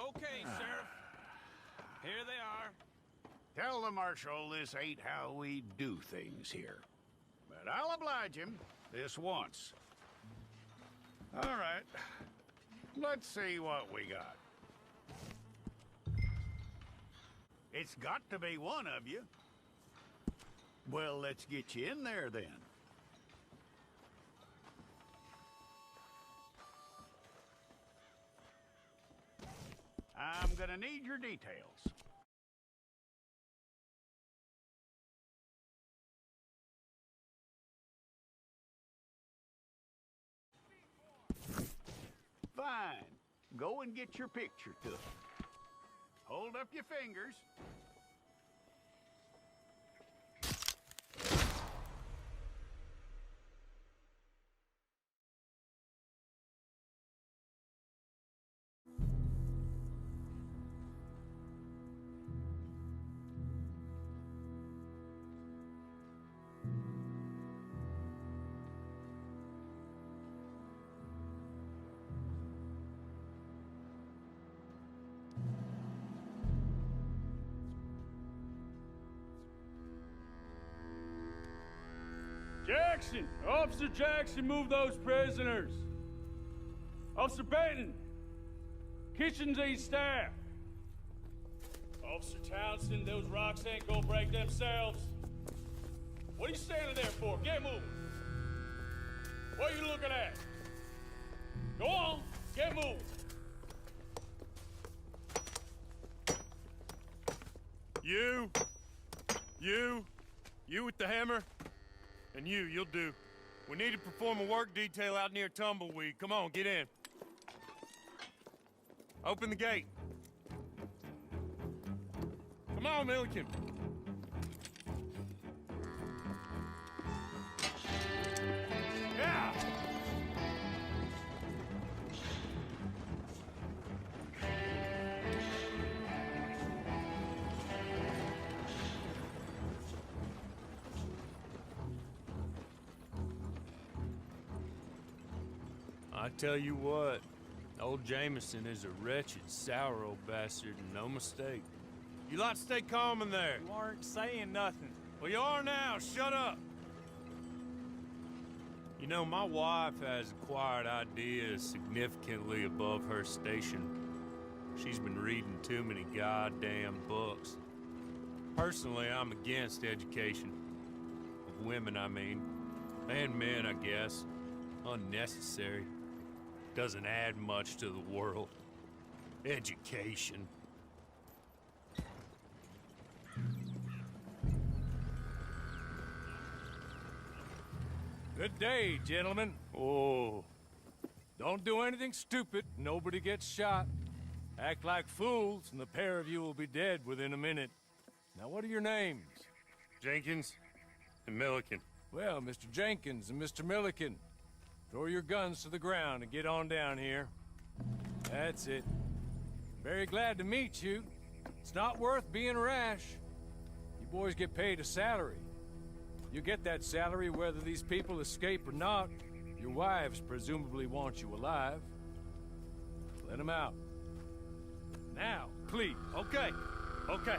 Okay, Sheriff. Here they are. Tell the Marshal this ain't how we do things here. But I'll oblige him this once. All right. Let's see what we got. It's got to be one of you. Well, let's get you in there then. I'm gonna need your details. Fine. Go and get your picture took. Hold up your fingers. Jackson! Officer Jackson, move those prisoners! Officer Benton! Kitchens aid staff! Officer Townsend, those rocks ain't gonna break themselves. What are you standing there for? Get moving! What are you looking at? Go on, get moving! You with the hammer? And you'll do. We need to perform a work detail out near Tumbleweed. Come on, get in. Open the gate. Come on, Milliken. Yeah! I tell you what, old Jameson is a wretched, sour old bastard, and no mistake. You lot stay calm in there. You aren't saying nothing. Well, you are now. Shut up. You know, my wife has acquired ideas significantly above her station. She's been reading too many goddamn books. Personally, I'm against education. Of women, I mean. And men, I guess. Unnecessary. Doesn't add much to the world. Education. Good day, gentlemen. Oh. Don't do anything stupid. Nobody gets shot. Act like fools, and the pair of you will be dead within a minute. Now, what are your names? Jenkins and Milliken. Well, Mr. Jenkins and Mr. Milliken, throw your guns to the ground and get on down here. That's it. Very glad to meet you. It's not worth being rash. You boys get paid a salary. You get that salary whether these people escape or not. Your wives presumably want you alive. Let them out. Now, please. Okay. Okay.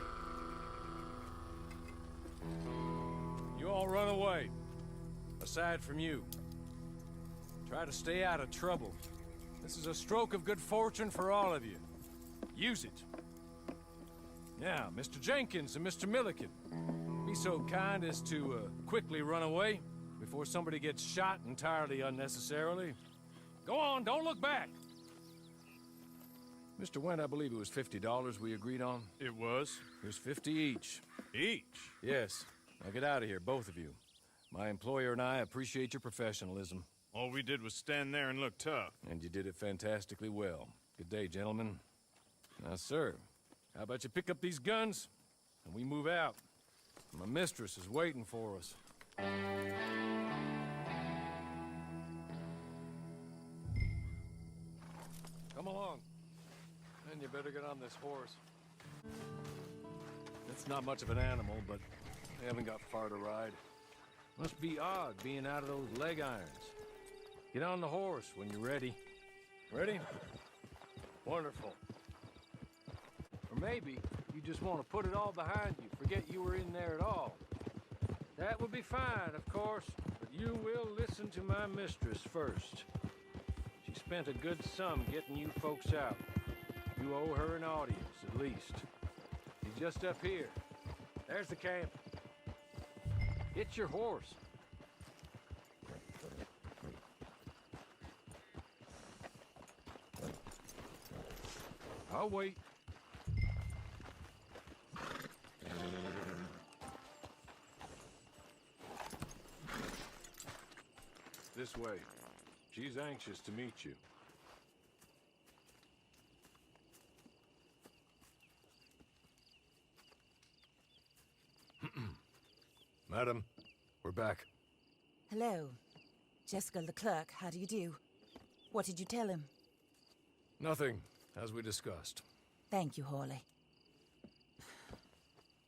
You all run away. Aside from you. Try to stay out of trouble. This is a stroke of good fortune for all of you. Use it. Now, Mr. Jenkins and Mr. Milliken, be so kind as to quickly run away before somebody gets shot entirely unnecessarily. Go on, don't look back. Mr. Wendt, I believe it was $50 we agreed on. It was. Here's 50 each. Each? Yes. Now get out of here, both of you. My employer and I appreciate your professionalism. All we did was stand there and look tough. And you did it fantastically well. Good day, gentlemen. Now, sir, how about you pick up these guns, and we move out? My mistress is waiting for us. Come along. And you better get on this horse. It's not much of an animal, but they haven't got far to ride. Must be odd being out of those leg irons. Get on the horse when you're ready. Ready? Wonderful. maybe you just want to put it all behind you, forget you were in there at all. That would be fine, of course, but you will listen to my mistress first. She spent a good sum getting you folks out. You owe her an audience, at least. She's just up here. There's the camp. Get your horse. I'll wait. This way. She's anxious to meet you. Madam, we're back. Hello. Jessica Leclerc, how do you do? What did you tell him? Nothing, as we discussed. Thank you, Hawley.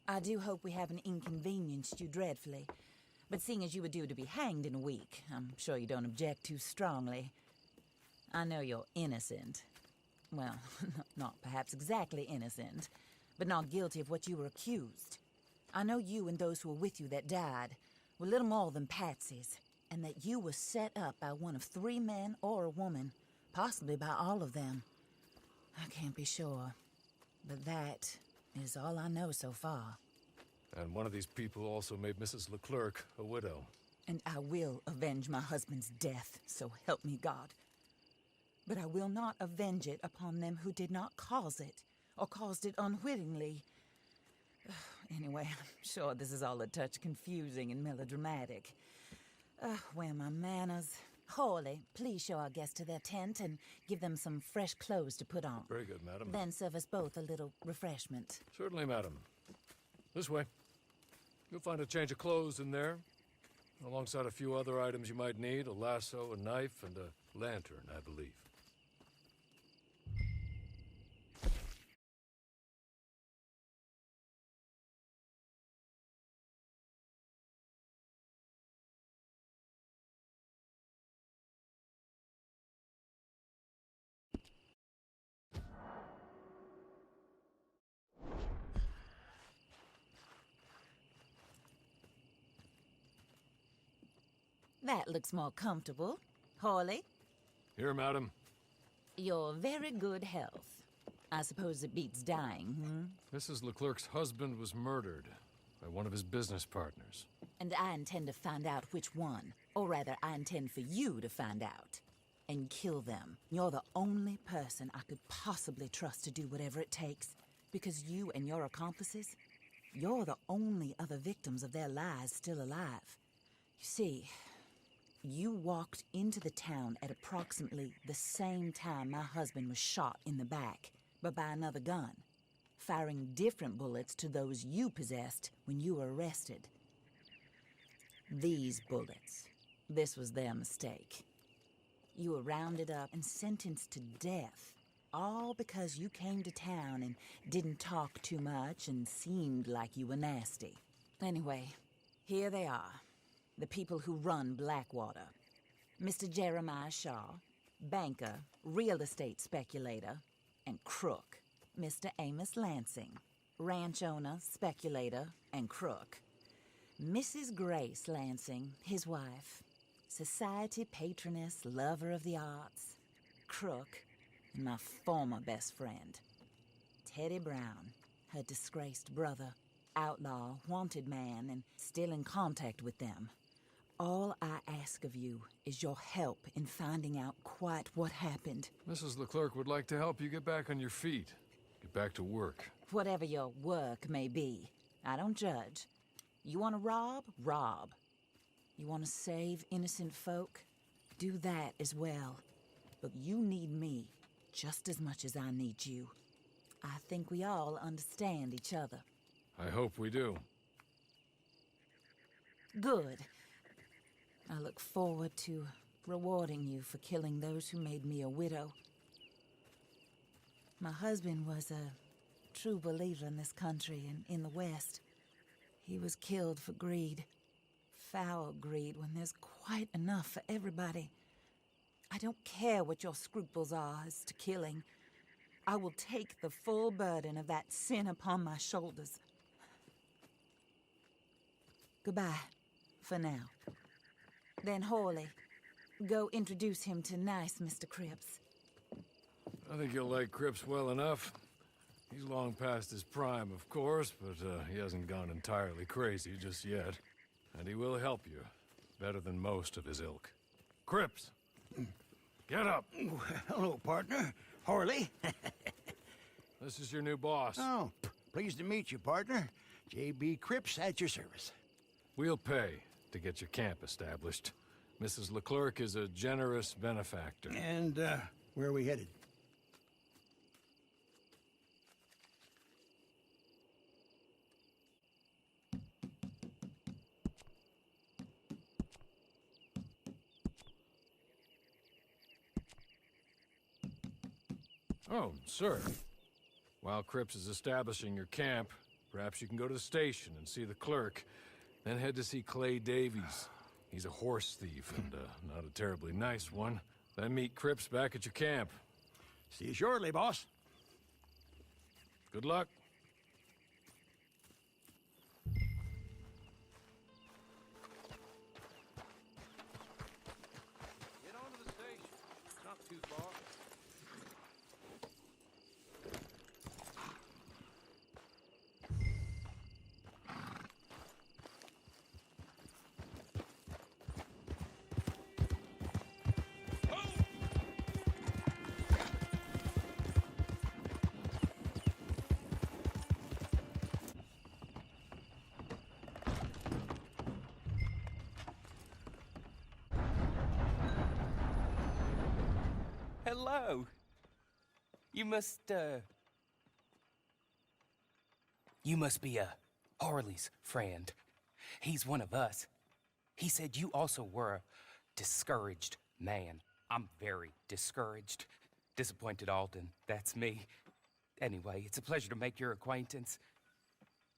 I do hope we haven't inconvenienced you dreadfully. But seeing as you were due to be hanged in a week, I'm sure you don't object too strongly. I know you're innocent. Well, not perhaps exactly innocent, but not guilty of what you were accused. I know you and those who were with you that died were little more than patsies, and that you were set up by one of 3 men or a woman, possibly by all of them. I can't be sure, but that is all I know so far. And one of these people also made Mrs. Leclerc a widow. And I will avenge my husband's death, so help me God. But I will not avenge it upon them who did not cause it, or caused it unwittingly. Anyway, I'm sure this is all a touch confusing and melodramatic. Where are my manners? Hawley, please show our guests to their tent and give them some fresh clothes to put on. Very good, madam. Then serve us both a little refreshment. Certainly, madam. This way. You'll find a change of clothes in there, alongside a few other items you might need, a lasso, a knife, and a lantern, I believe. That looks more comfortable. Hawley, Here, madam. your very good health. I suppose it beats dying, Mrs. Leclerc's husband was murdered by one of his business partners. And I intend to find out which one. Or rather, I intend for you to find out. And kill them. You're the only person I could possibly trust to do whatever it takes. Because you and your accomplices, you're the only other victims of their lies still alive. You see, you walked into the town at approximately the same time my husband was shot in the back, but by another gun, firing different bullets to those you possessed when you were arrested. These bullets, this was their mistake. You were rounded up and sentenced to death, all because you came to town and didn't talk too much and seemed like you were nasty. Anyway, here they are. The people who run Blackwater. Mr. Jeremiah Shaw, banker, real estate speculator, and crook. Mr. Amos Lansing, ranch owner, speculator, and crook. Mrs. Grace Lansing, his wife, society patroness, lover of the arts, crook, and my former best friend. Teddy Brown, her disgraced brother, outlaw, wanted man, and still in contact with them. All I ask of you is your help in finding out quite what happened. Mrs. Leclerc would like to help you get back on your feet. Get back to work. Whatever your work may be, I don't judge. You want to rob? Rob. You want to save innocent folk? Do that as well. But you need me just as much as I need you. I think we all understand each other. I hope we do. Good. I look forward to rewarding you for killing those who made me a widow. My husband was a true believer in this country and in the West. He was killed for greed. Foul greed when there's quite enough for everybody. I don't care what your scruples are as to killing. I will take the full burden of that sin upon my shoulders. Goodbye, for now. Then, Horley, go introduce him to nice Mr. Cripps. I think you'll like Cripps well enough. He's long past his prime, of course, but he hasn't gone entirely crazy just yet. And he will help you, better than most of his ilk. Cripps! Get up! Hello, partner. Horley. This is your new boss. Oh, pleased to meet you, partner. J.B. Cripps at your service. We'll pay to get your camp established. Mrs. Leclerc is a generous benefactor. And, where are we headed? Oh, sir. While Cripps is establishing your camp, perhaps you can go to the station and see the clerk, then head to see Clay Davies. He's a horse thief, and not a terribly nice one. Then meet Cripps back at your camp. See you shortly, boss. Good luck. Get on to the station. It's not too far. Hello. You must be Harley's friend. He's one of us. He said you also were a discouraged man. I'm very discouraged. Disappointed Alden, that's me. Anyway, it's a pleasure to make your acquaintance.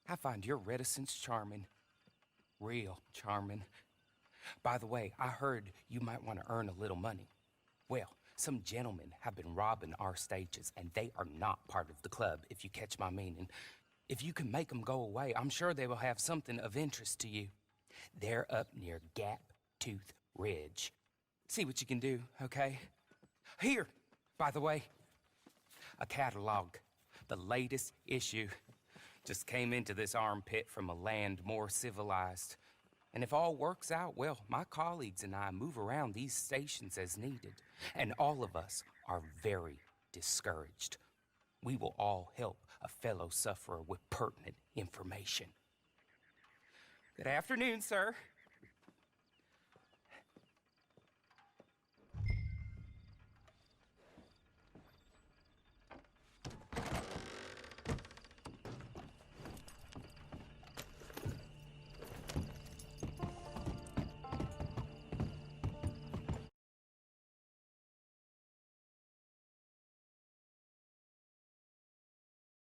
I find your reticence charming. Real charming. By the way, I heard you might want to earn a little money. Well, some gentlemen have been robbing our stages, and they are not part of the club, if you catch my meaning. If you can make them go away, I'm sure they will have something of interest to you. They're up near Gap Tooth Ridge. See what you can do, okay? Here, by the way, a catalog. The latest issue. Just came into this armpit from a land more civilized. And if all works out, well, my colleagues and I move around these stations as needed. And all of us are very discouraged. We will all help a fellow sufferer with pertinent information. Good afternoon, sir.